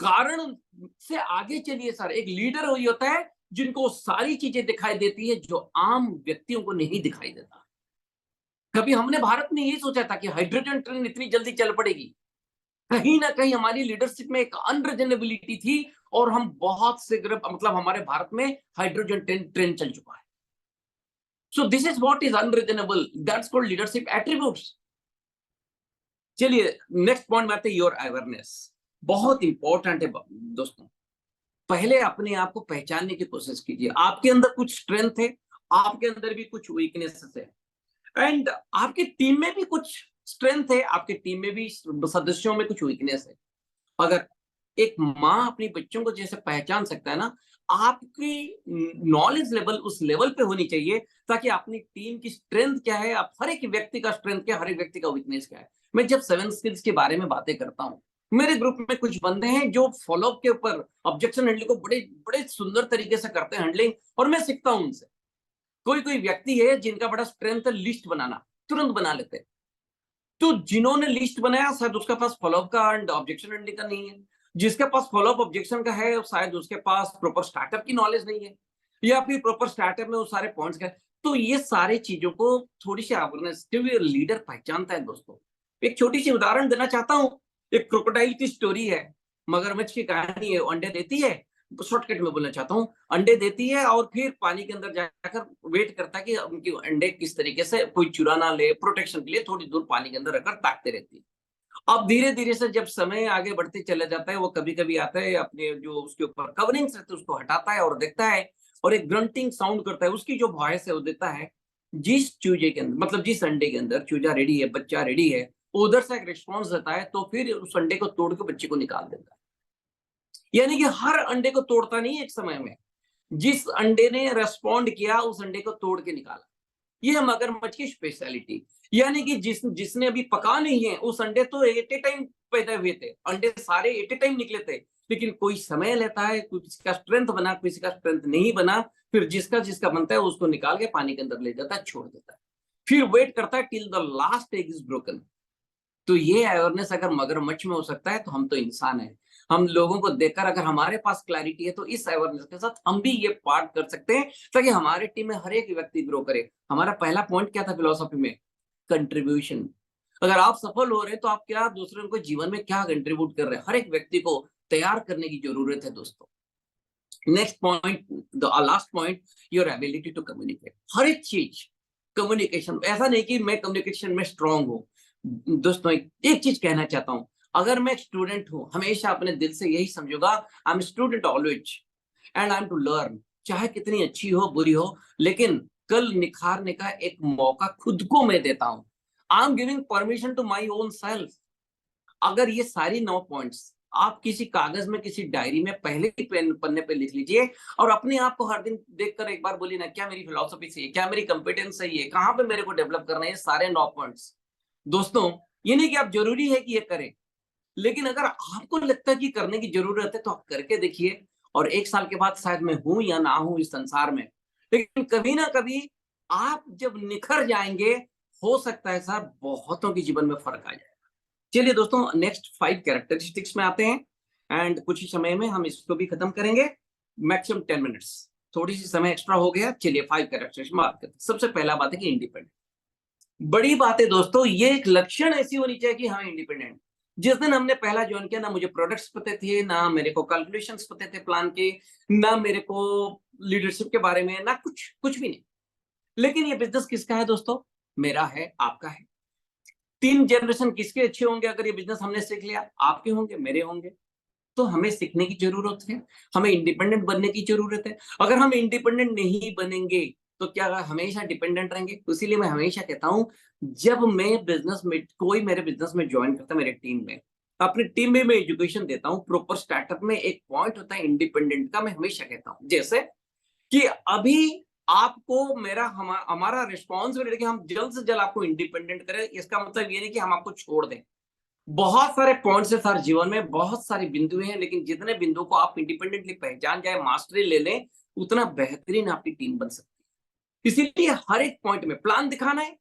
कारण से आगे चलिए सर, एक लीडर वही होता है जिनको सारी चीजें दिखाई देती है जो आम व्यक्तियों को नहीं दिखाई देता। कभी हमने भारत में यही सोचा था कि हाइड्रोजन ट्रेन इतनी जल्दी चल पड़ेगी? कहीं ना कहीं हमारी लीडरशिप में एक अनरीजनेबिलिटी थी, और हम बहुत शीघ्र, मतलब हमारे भारत में हाइड्रोजन ट्रेन चल चुका है। So this is what is unreasonable, that's called leadership attributes. चलिए नेक्स्ट पॉइंट में आते हैं, योर अवेयरनेस। बहुत इंपॉर्टेंट है दोस्तों। पहले अपने आप को पहचानने की कोशिश कीजिए। आपके अंदर कुछ स्ट्रेंथ है, आपके अंदर भी कुछ वीकनेसेस है, एंड आपकी टीम में भी कुछ स्ट्रेंथ है, आपकी टीम में भी सदस्यों में कुछ वीकनेस है। अगर एक माँ अपनी बच्चों को जैसे पहचान सकता है ना, आपकी नॉलेज लेवल उस लेवल पे होनी चाहिए, ताकि अपनी टीम की स्ट्रेंथ क्या है, आप हर एक व्यक्ति का स्ट्रेंथ क्या है, हर एक व्यक्ति का वीकनेस क्या है। मैं जब 7 स्किल्स के बारे में बातें करता हूँ, मेरे ग्रुप में कुछ बंदे हैं जो फॉलोअप के ऊपर ऑब्जेक्शन हैंडलिंग को बड़े बड़े सुंदर तरीके से करते हैं हैंडलिंग, और मैं सीखता हूं उनसे। कोई कोई व्यक्ति है जिनका बड़ा स्ट्रेंथ है लिस्ट बनाना, तुरंत बना लेते हैं। तो जिन्होंने लिस्ट बनाया शायद उसके पास फॉलोअप का एंड ऑब्जेक्शन हैंडलिंग का नहीं है। जिसके पास फॉलोअप ऑब्जेक्शन का है शायद उसके पास प्रॉपर स्टार्टअप की नॉलेज नहीं है, या फिर प्रॉपर स्टार्टअप में वो सारे पॉइंट्स का। तो ये सारी चीजों को थोड़ी सी अवेयरनेस लीडर पहचानता है दोस्तों। एक छोटी सी उदाहरण देना चाहता हूँ। एक क्रोकोडाइल की स्टोरी है, मगरमच्छ की कहानी है। अंडे देती है, शॉर्टकट में बोलना चाहता हूँ, अंडे देती है और फिर पानी के अंदर जाकर वेट करता है कि उनके अंडे किस तरीके से कोई चुरा ना ले, प्रोटेक्शन के लिए थोड़ी दूर पानी के अंदर रखकर ताकते रहती है। अब धीरे धीरे से जब समय आगे बढ़ते चला जाता है, वो कभी कभी आता है, अपने जो उसके ऊपर कवरिंग्स रहते हैं उसको हटाता है और देखता है, और एक ग्रंटिंग साउंड करता है। उसकी जो वॉइस है वो देता है, जिस चूजे के अंदर, मतलब जिस अंडे के अंदर चूजा रेडी है, बच्चा रेडी है, उधर से एक रिस्पॉन्स देता है, तो फिर उस अंडे को तोड़ के बच्चे को निकाल देता है। यानी कि हर अंडे को तोड़ता नहीं एक समय में, जिस अंडे ने रेस्पॉन्ड किया उस अंडे को तोड़ के निकाला। ये है मगरमच्छ की स्पेशलिटी। यानी कि जिसने अभी पका नहीं है, उस अंडे तो एट ए टाइम पैदा हुए थे, अंडे सारे एट ए टाइम निकले थे, लेकिन कोई समय लेता है, किसी का स्ट्रेंथ बना, किसी का स्ट्रेंथ नहीं बना, फिर जिसका जिसका बनता है उसको निकाल के पानी के अंदर ले जाता है, छोड़ देता है, फिर वेट करता है till the last egg is broken. तो ये अवेयरनेस अगर मगरमच्छ में हो सकता है, तो हम तो इंसान हैं। हम लोगों को देखकर अगर हमारे पास क्लैरिटी है, तो इस अवेयरनेस के साथ हम भी ये पार्ट कर सकते हैं, ताकि हमारे टीम में हर एक व्यक्ति ग्रो करे। हमारा पहला पॉइंट क्या था फिलोसफी में? कंट्रीब्यूशन। अगर आप सफल हो रहे हैं, तो आप क्या दूसरों को जीवन में क्या कंट्रीब्यूट कर रहे हैं, हर एक व्यक्ति को तैयार करने की जरूरत है दोस्तों। Next point, the last point, your ability to communicate. हर एक चीज कम्युनिकेशन, ऐसा नहीं कि मैं कम्युनिकेशन में स्ट्रांग हूँ। दोस्तों एक चीज कहना चाहता हूँ, अगर मैं स्टूडेंट हूँ, हमेशा अपने दिल से यही समझूंगा, I am student always and I am to learn. चाहे कितनी अच्छी हो बुरी हो, लेकिन कल निखारने का एक मौका खुद को मैं देता हूँ। I am giving permission to my own self. अगर ये सारी 9 पॉइंट्स आप किसी कागज में, किसी डायरी में पहले ही पेन पन्ने पे लिख लीजिए, और अपने आप को हर दिन देखकर एक बार बोलिए ना, क्या मेरी फिलोसफी सही है, क्या मेरी कंपिटेंस सही है, कहाँ पे मेरे को डेवलप करना है, ये सारे 9 पॉइंट्स। दोस्तों ये नहीं कि आप जरूरी है कि ये करें, लेकिन अगर आपको लगता है कि करने की जरूरत है, तो आप करके देखिए। और 1 साल के बाद शायद मैं हूं या ना हूं इस संसार में, लेकिन कभी ना कभी आप जब निखर जाएंगे, हो सकता है सर बहुतों के जीवन में फर्क आ जाए। चलिए दोस्तों नेक्स्ट 5 कैरेक्टरिस्टिक्स में आते हैं, एंड कुछ ही समय में हम इसको भी खत्म करेंगे, मैक्सिमम 10 मिनट्स। थोड़ी सी समय एक्स्ट्रा हो गया। चलिए 5 कैरेक्टरिस्टिक्स में बात करते हैं। सबसे पहला बात है कि इंडिपेंडेंट। बड़ी बात है दोस्तों, ये एक लक्षण ऐसी होनी चाहिए कि हाँ इंडिपेंडेंट। जिस दिन हमने पहला ज्वाइन किया, ना मुझे प्रोडक्ट्स पते थे, ना मेरे को कैलकुलेशंस पते थे प्लान के, ना मेरे को लीडरशिप के बारे में, ना कुछ कुछ भी नहीं। लेकिन ये बिजनेस किसका है दोस्तों? मेरा है, आपका है। 3 जनरेशन किसके अच्छे होंगे अगर ये बिजनेस हमने सीख लिया? आपके होंगे, मेरे होंगे। तो हमें सीखने की जरूरत है, हमें इंडिपेंडेंट बनने की जरूरत है। अगर हम इंडिपेंडेंट नहीं बनेंगे तो क्या हमेशा डिपेंडेंट रहेंगे? तो इसीलिए मैं हमेशा कहता हूँ, जब मैं बिजनेस में कोई मेरे बिजनेस में ज्वाइन करता है मेरे टीम में, अपनी टीम में मैं एजुकेशन देता हूँ। प्रॉपर स्टार्टअप में एक पॉइंट होता है इंडिपेंडेंट का, मैं हमेशा कहता हूँ जैसे कि अभी आपको हमारा रिस्पॉन्सिबिलिटी कि हम जल्द से जल्द आपको इंडिपेंडेंट करें। इसका मतलब ये नहीं कि हम आपको छोड़ दें। बहुत सारे पॉइंट्स है सर जीवन में, बहुत सारी बिंदु हैं, लेकिन जितने बिंदु को आप इंडिपेंडेंटली पहचान जाए, मास्टरी ले लें, उतना बेहतरीन आपकी टीम बन सकती है। इसीलिए हर एक पॉइंट में प्लान दिखाना है।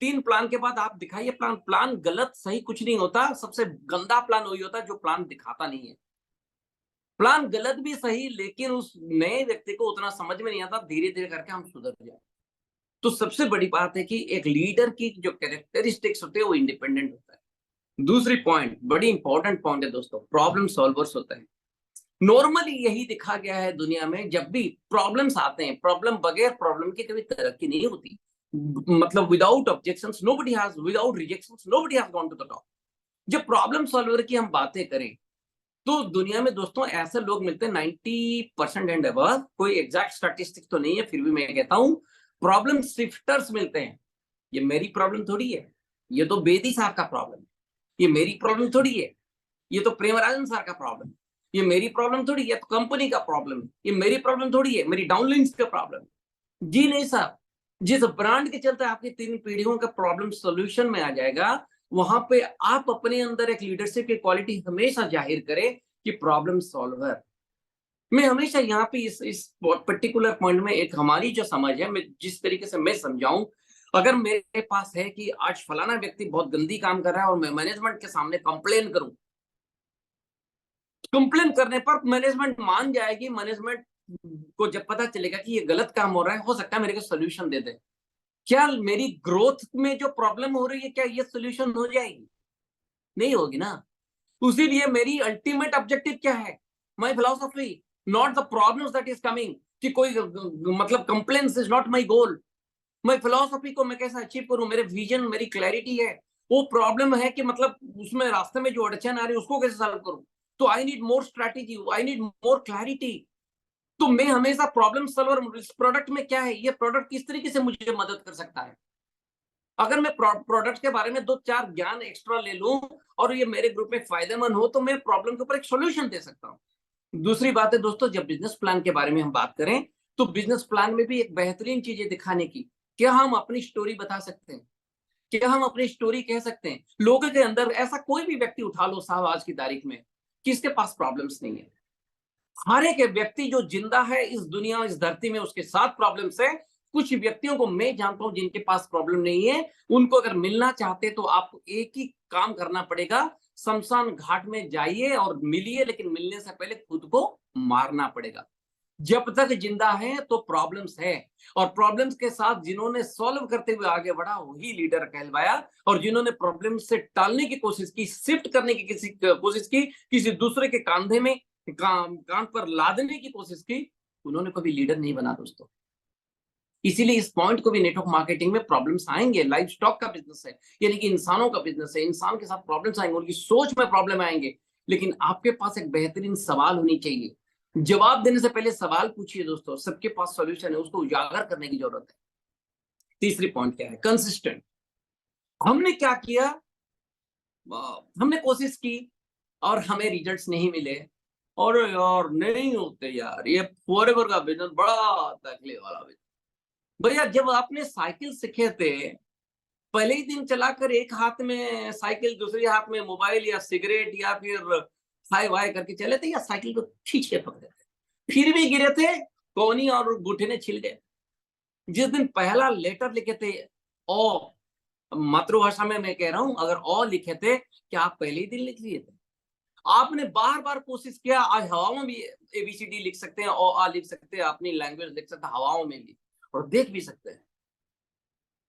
3 प्लान के बाद आप दिखाइए प्लान। प्लान गलत सही कुछ नहीं होता, सबसे गंदा प्लान वही होता है जो प्लान दिखाता नहीं है। प्लान गलत भी सही, लेकिन उस नए व्यक्ति को उतना समझ में नहीं आता, धीरे-धीरे करके हम सुधर जाए। तो सबसे बड़ी बात है कि एक लीडर की जो कैरेक्टरिस्टिक्स होते हैं वो इंडिपेंडेंट होता है। दूसरी पॉइंट, बड़ी इंपॉर्टेंट पॉइंट है दोस्तों, प्रॉब्लम सॉल्वर्स होता है। नॉर्मली यही देखा गया है दुनिया में, जब भी प्रॉब्लम्स आते हैं, प्रॉब्लम बगैर प्रॉब्लम के कभी तरक्की नहीं होती। मतलब without objections nobody has, without rejections nobody has gone to the top. जब प्रॉब्लम सॉल्वर की हम बातें करें, तो दुनिया में दोस्तों ऐसे लोग मिलते हैं 90% एंड अबव। कोई एग्जैक्ट स्टैटिस्टिक्स तो नहीं है, फिर भी मैं कहता हूं प्रॉब्लम शिफ्टर्स मिलते हैं। ये मेरी प्रॉब्लम थोड़ी है, ये तो बेदी साहब का प्रॉब्लम है। ये मेरी प्रॉब्लम थोड़ी है, ये तो प्रेमराजन सर का प्रॉब्लम है। ये मेरी प्रॉब्लम थोड़ी है, तो कंपनी का प्रॉब्लम है। ये मेरी प्रॉब्लम थोड़ी है, मेरी डाउनलाइंस का प्रॉब्लम है। जी नहीं साहब, जिस ब्रांड के चलते आपकी 3 पीढ़ियों का प्रॉब्लम सॉल्यूशन में आ जाएगा, वहां पे आप अपने अंदर एक लीडरशिप की क्वालिटी हमेशा जाहिर करें कि प्रॉब्लम सॉल्वर। मैं हमेशा यहाँ पे इस पर्टिकुलर पॉइंट में एक हमारी जो समझ है, मैं जिस तरीके से मैं समझाऊं, अगर मेरे पास है कि आज फलाना व्यक्ति बहुत गंदी काम कर रहा है और मैं मैनेजमेंट के सामने कंप्लेन करूं, कंप्लेन करने पर मैनेजमेंट मान जाएगी। मैनेजमेंट को जब पता चलेगा कि ये गलत काम हो रहा है, हो सकता है मेरे को सोल्यूशन दे दे। क्या मेरी ग्रोथ में जो प्रॉब्लम हो रही है, क्या ये सोल्यूशन हो जाएगी? नहीं होगी ना। उसीलिए मेरी अल्टीमेट ऑब्जेक्टिव क्या है, my philosophy, not the problems that is coming, कि कोई मतलब complaints is not my goal. मैं फिलॉसफी को मैं कैसे अचीव करूं, मेरे विजन, मेरी क्लैरिटी है। वो प्रॉब्लम है कि मतलब उसमें रास्ते में जो अड़चन आ रही है उसको कैसे सॉल्व करूं। तो I need more strategy, I need more clarity. तो मैं हमेशा प्रॉब्लम सॉल्वर। इस प्रोडक्ट में क्या है, ये प्रोडक्ट किस तरीके से मुझे मदद कर सकता है। अगर मैं प्रोडक्ट के बारे में 2-4 ज्ञान एक्स्ट्रा ले लूं और ये मेरे ग्रुप में फायदेमंद हो, तो मैं प्रॉब्लम के ऊपर एक सोल्यूशन दे सकता हूं। दूसरी बात है दोस्तों, जब बिजनेस प्लान के बारे में हम बात करें, तो बिजनेस प्लान में भी एक बेहतरीन चीज है दिखाने की। क्या हम अपनी स्टोरी बता सकते हैं? क्या हम अपनी स्टोरी कह सकते हैं? लोगों के अंदर ऐसा कोई भी व्यक्ति उठा लो साहब आज की तारीख में, किसके पास प्रॉब्लम्स नहीं है? हर एक व्यक्ति जो जिंदा है इस दुनिया, इस धरती में, उसके साथ प्रॉब्लम्स है। कुछ व्यक्तियों को मैं जानता हूं जिनके पास प्रॉब्लम नहीं है। उनको अगर मिलना चाहते तो आपको एक ही काम करना पड़ेगा, शमशान घाट में जाइए और मिलिए, लेकिन मिलने से पहले खुद को मारना पड़ेगा। जब तक जिंदा है तो प्रॉब्लम्स है, और प्रॉब्लम्स के साथ जिन्होंने सॉल्व करते हुए आगे बढ़ा वही लीडर कहलवाया। और जिन्होंने प्रॉब्लम से टालने की कोशिश की, शिफ्ट करने की किसी कोशिश की, किसी दूसरे के कांधे में कांध पर लादने की कोशिश की, उन्होंने कभी लीडर नहीं बना दोस्तों। इसीलिए इस पॉइंट को भी नेटवर्क मार्केटिंग में प्रॉब्लम्स आएंगे। लाइफ स्टॉक का बिजनेस है, यानी कि इंसानों का बिजनेस है। इंसान के साथ प्रॉब्लम्स आएंगे, उनकी सोच में प्रॉब्लम आएंगे, लेकिन आपके पास एक बेहतरीन सवाल होनी चाहिए। जवाब देने से पहले सवाल पूछिए दोस्तों, सबके पास सॉल्यूशन है, उसको उजागर करने की जरूरत है। तीसरी पॉइंट क्या है, कंसिस्टेंट। हमने क्या किया, हमने कोशिश की और हमें रिजल्ट्स नहीं मिले, और यार नहीं होते यार, ये फॉरएवर का बिजनेस बड़ा तकलीफ वाला बिजनेस। भैया जब आपने साइकिल सीखे थे, पहले ही दिन चलाकर एक हाथ में साइकिल, दूसरे हाथ में मोबाइल या सिगरेट या फिर हाय वाय करके चले थे, या साइकिल को खींच के पकड़े थे, फिर भी गिरे थे, कोहनी और घुटने छिल गए। जिस दिन पहला लेटर लिखे थे, ओ, मातृभाषा में मैं कह रहा हूं, अगर ओ लिखे थे, क्या आप पहले ही दिन लिख लिए थे? आपने बार बार कोशिश किया, आज हवाओं में भी एबीसीडी लिख सकते हैं, ओ आ लिख सकते हैं, अपनी लैंग्वेज लिख सकते हैं हवाओं में भी, और देख भी सकते हैं।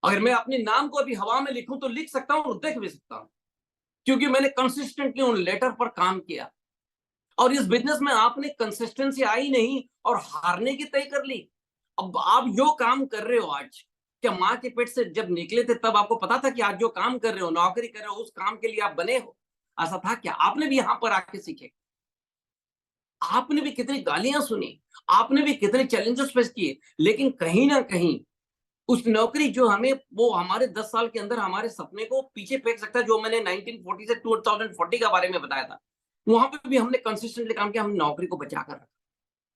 अगर मैं अपने नाम को अभी हवा में लिखूं तो लिख सकता हूं और देख भी सकता हूं, क्योंकि मैंने कंसिस्टेंटली उन लेटर पर काम किया। और इस बिजनेस में आपने कंसिस्टेंसी आई नहीं और हारने की तय कर ली। अब आप जो काम कर रहे हो आज, क्या माँ के पेट से जब निकले थे तब आपको पता था कि आज जो काम कर रहे हो, नौकरी कर रहे हो, उस काम के लिए आप बने हो? ऐसा था क्या? आपने भी यहां पर आके सीखे। आपने भी कितनी गालियां सुनी, आपने भी कितने चैलेंजेस फेस किए, लेकिन कहीं ना कहीं उस नौकरी जो हमें, वो हमारे 10 साल के अंदर हमारे सपने को पीछे फेंक सकता है, जो मैंने 1940 से 2040 के बारे में बताया था, वहां पे भी हमने कंसिस्टेंटली काम किया, हमने नौकरी को बचा कर रखा।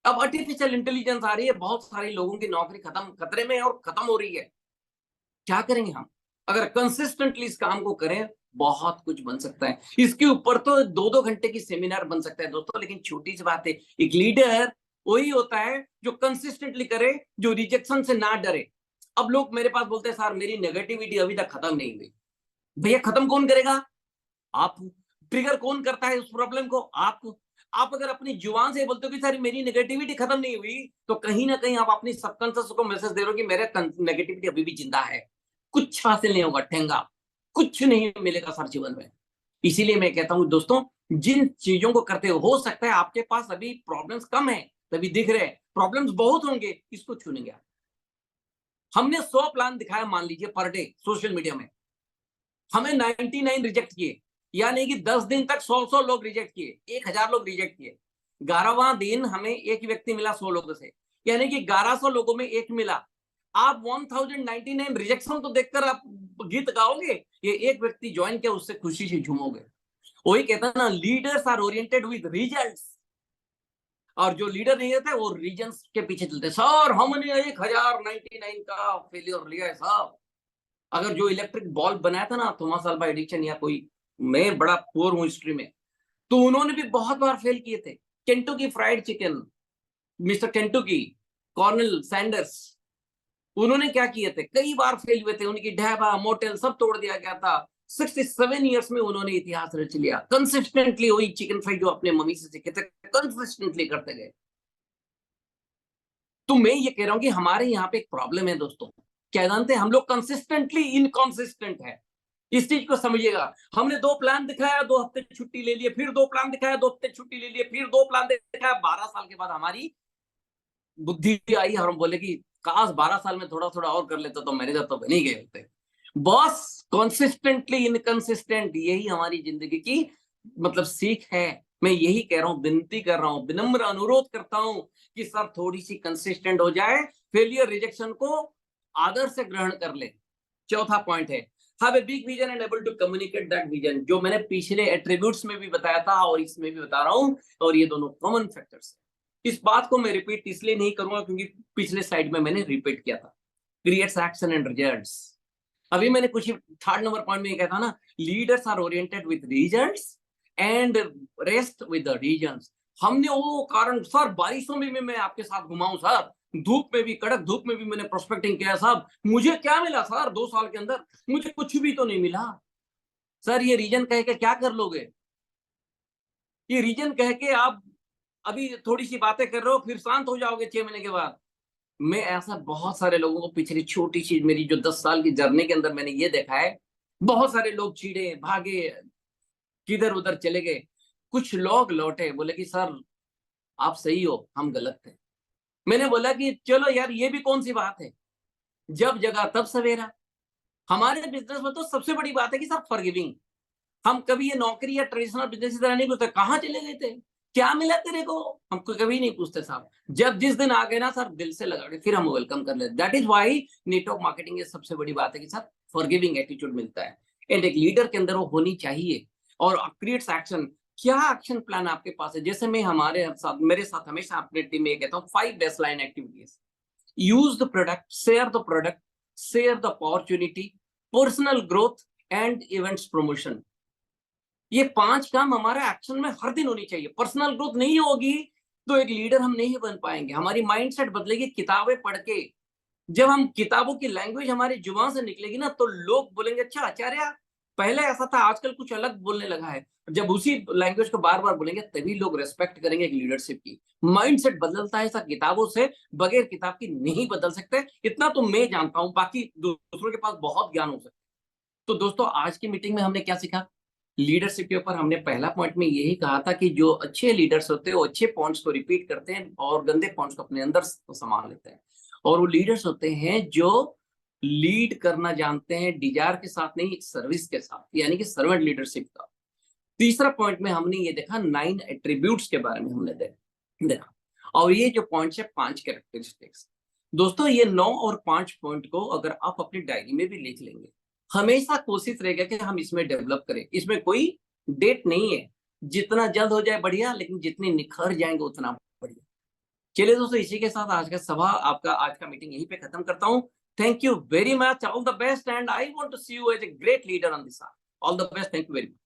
अब आर्टिफिशियल इंटेलिजेंस आ रही है, बहुत सारे लोगों की नौकरी खत्म, खतरे में है और खत्म हो रही है। क्या करेंगे हम? अगर कंसिस्टेंटली इस काम को करें, बहुत कुछ बन सकता है। इसके ऊपर तो 2-2 घंटे की सेमिनार बन सकता है दोस्तों, लेकिन छोटी सी बात है, एक लीडर वही होता है जो कंसिस्टेंटली करे, जो रिजेक्शन से ना डरे। अब लोग मेरे पास बोलते हैं, सर मेरी नेगेटिविटी अभी तक खत्म नहीं हुई। भैया खत्म कौन करेगा? आप। ट्रिगर कौन करता है उस प्रॉब्लम को? आप अगर अपनी जुबान से बोलते हो कि सर मेरी नेगेटिविटी खत्म नहीं हुई, तो कहीं ना कहीं आप अपनी सबकॉन्शियस को मैसेज दे रहे हो कि मेरा नेगेटिविटी अभी भी जिंदा है। कुछ हासिल नहीं होगा, ठेंगा, कुछ नहीं मिलेगा सर जीवन में। इसीलिए मैं कहता हूं दोस्तों, जिन चीजों को करते हो सकता है आपके पास अभी प्रॉब्लम्स कम है, तभी दिख रहे हैं, प्रॉब्लम्स बहुत होंगे, इसको चुनेंगे आप। हमने 100 प्लान दिखाया मान लीजिए पर डे सोशल मीडिया में, हमें 99 रिजेक्ट किए, यानी कि 10 दिन तक 100 लोग रिजेक्ट किए, 1000 लोग रिजेक्ट किए। 11वां दिन हमें एक व्यक्ति मिला 100 लोगों से, यानी कि 1100 लोगों में एक मिला। आप 1099 रिजेक्शन तो देखकर आप गीत गाओगे, ये एक व्यक्ति ज्वाइन किया, उससे खुशी से झूमोगे। वही कहता है ना, leaders are oriented with results, और जो लीडर नहीं रहते वो रीजन्स के पीछे चलते। सर हमने 1099 का फेलियर लिया है साहब। अगर जो इलेक्ट्रिक बल्ब बनाया था ना थॉमस अल्वा एडिसन, या कोई, मैं बड़ा पुअर हूं हिस्ट्री में, तो उन्होंने भी बहुत बार फेल किए थे। Kentucky fried chicken, mister Kentucky, Cornell Sanders, उन्होंने क्या किए थे, कई बार फेल हुए थे, उनकी ढाबा मोटेल सब तोड़ दिया गया था। 67 ईयर्स में उन्होंने इतिहास रच लिया, कंसिस्टेंटली वही चिकन फ्राई जो अपने मम्मी से सीखे थे, कंसिस्टेंटली करते गए। तो मैं ये कह रहा हूं कि हमारे यहाँ पे एक प्रॉब्लम है दोस्तों, क्या जानते हैं, हम लोग कंसिस्टेंटली इनकॉन्सिस्टेंट है। इस चीज को समझिएगा। हमने 2 प्लान दिखाया, 2 हफ्ते छुट्टी ले लिए, फिर 2 प्लान दिखाया, 2 हफ्ते छुट्टी ले लिए, फिर 2 प्लान दिखाया। 12 साल के बाद हमारी बुद्धि आई और हम बोले कि काश 12 साल में थोड़ा थोड़ा और कर लेते तो मैनेजर तो बन ही गए होते। बॉस, कंसिस्टेंटली इनकंसिस्टेंट, यही हमारी जिंदगी की मतलब सीख है। मैं यही कह रहा हूं, विनती कर रहा हूं, विनम्र अनुरोध करता हूं कि सर थोड़ी सी कंसिस्टेंट हो जाए, फेलियर रिजेक्शन को आदर से ग्रहण कर ले। चौथा पॉइंट है, have a big vision and able to communicate that vision, जो मैंने पिछले एट्रीब्यूट्स में भी बताया था और इसमें भी बता रहा हूं, और ये दोनों कॉमन फैक्टर्स है। इस बात को मैं रिपीट इसलिए नहीं करूंगा क्योंकि पिछले स्लाइड में मैंने रिपीट किया था। Creates action and results. अभी मैंने कुछ ही थर्ड नंबर पॉइंट में ये कहा था ना, leaders are oriented with results and rest with the reasons. हमने वो कारण, सर बारिशों में भी मैं आपके साथ घुमाऊं सर, धूप में भी, कड़क धूप में भी मैंने प्रोस्पेक्टिंग किया साहब, मुझे क्या मिला सर 2 साल के अंदर? मुझे कुछ भी तो नहीं मिला। सर ये रीजन कह के क्या कर लोगे? ये रीजन कह के आप अभी थोड़ी सी बातें कर रहे हो, फिर शांत हो जाओगे 6 महीने के बाद। मैं ऐसा बहुत सारे लोगों को पिछली छोटी सी मेरी जो 10 साल की जर्नी के अंदर मैंने ये देखा है, बहुत सारे लोग चिढ़े, भागे, किधर उधर चले गए। कुछ लोग लौटे, बोले कि सर आप सही हो, हम गलत थे। मैंने बोला कि चलो यार, ये भी कौन सी बात है, जब जगा तब सवेरा। हमारे बिजनेस में तो सबसे बड़ी बात है कि सर फॉरगिविंग। हम कभी ये नौकरी या ट्रेडिशनल बिजनेस की तरह नहीं पूछते कहाँ चले गए थे, क्या मिला तेरे को, हमको कभी नहीं पूछते साहब। जब जिस दिन आ गए ना सर, दिल से लगा के फिर हम वेलकम कर लेते। That is why network marketing की सबसे बड़ी बात है कि सर फॉरगिविंग एटीट्यूड मिलता है, एंड एक लीडर के अंदर वो होनी चाहिए। और क्रिएट्स एक्शन। क्या एक्शन प्लान आपके पास है? जैसे मैं हमारे साथ, मेरे साथ हमेशा अपने टीम में कहता हूँ 5 baseline activities. Use the product, share the product, share the opportunity, personal growth and events promotion. ये 5 काम हमारे एक्शन में हर दिन होनी चाहिए। पर्सनल ग्रोथ नहीं होगी तो एक लीडर हम नहीं बन पाएंगे। हमारी माइंडसेट बदलेगी किताबें पढ़ के। जब हम किताबों की लैंग्वेज हमारी जुबान से निकलेगी ना, तो लोग बोलेंगे अच्छा आचार्य पहले ऐसा था, आजकल कुछ अलग बोलने लगा है। जब उसी लैंग्वेज को बार बार बोलेंगे तभी लोग रेस्पेक्ट करेंगे एक लीडरशिप की। माइंडसेट बदलता है ऐसा किताबों से, बगैर किताब की नहीं बदल सकते। इतना तो मैं जानता हूं, बाकी दूसरों के पास बहुत ज्ञान हो सकता है। तो दोस्तों आज की मीटिंग में हमने क्या सीखा? लीडरशिप के ऊपर हमने पहला पॉइंट में यही कहा था कि जो अच्छे लीडर्स होते हैं वो अच्छे पॉइंट्स को रिपीट करते हैं और गंदे पॉइंट्स को अपने अंदर संभाल लेते हैं। और वो लीडर्स होते हैं जो लीड करना जानते हैं, डिजायर के साथ नहीं, सर्विस के साथ, यानी कि सर्वेंट लीडरशिप का। तीसरा पॉइंट में हमने ये देखा 9 एट्रीब्यूट्स के बारे में हमने देखा। देखा। और ये जो पॉइंट्स है 5 कैरेक्टरिस्टिक्स, दोस्तों ये 9 और 5 पॉइंट को अगर आप अपनी डायरी में भी लिख लेंगे, हमेशा कोशिश रहेगा कि हम इसमें डेवलप करें। इसमें कोई डेट नहीं है, जितना जल्द हो जाए बढ़िया, लेकिन जितने निखर जाएंगे उतना बढ़िया। चलिए दोस्तों, इसी के साथ आज का सभा आपका आज का मीटिंग यहीं पे खत्म करता हूँ। Thank you very much, all the best, and I want to see you as a great leader on this. All the best, thank you very much.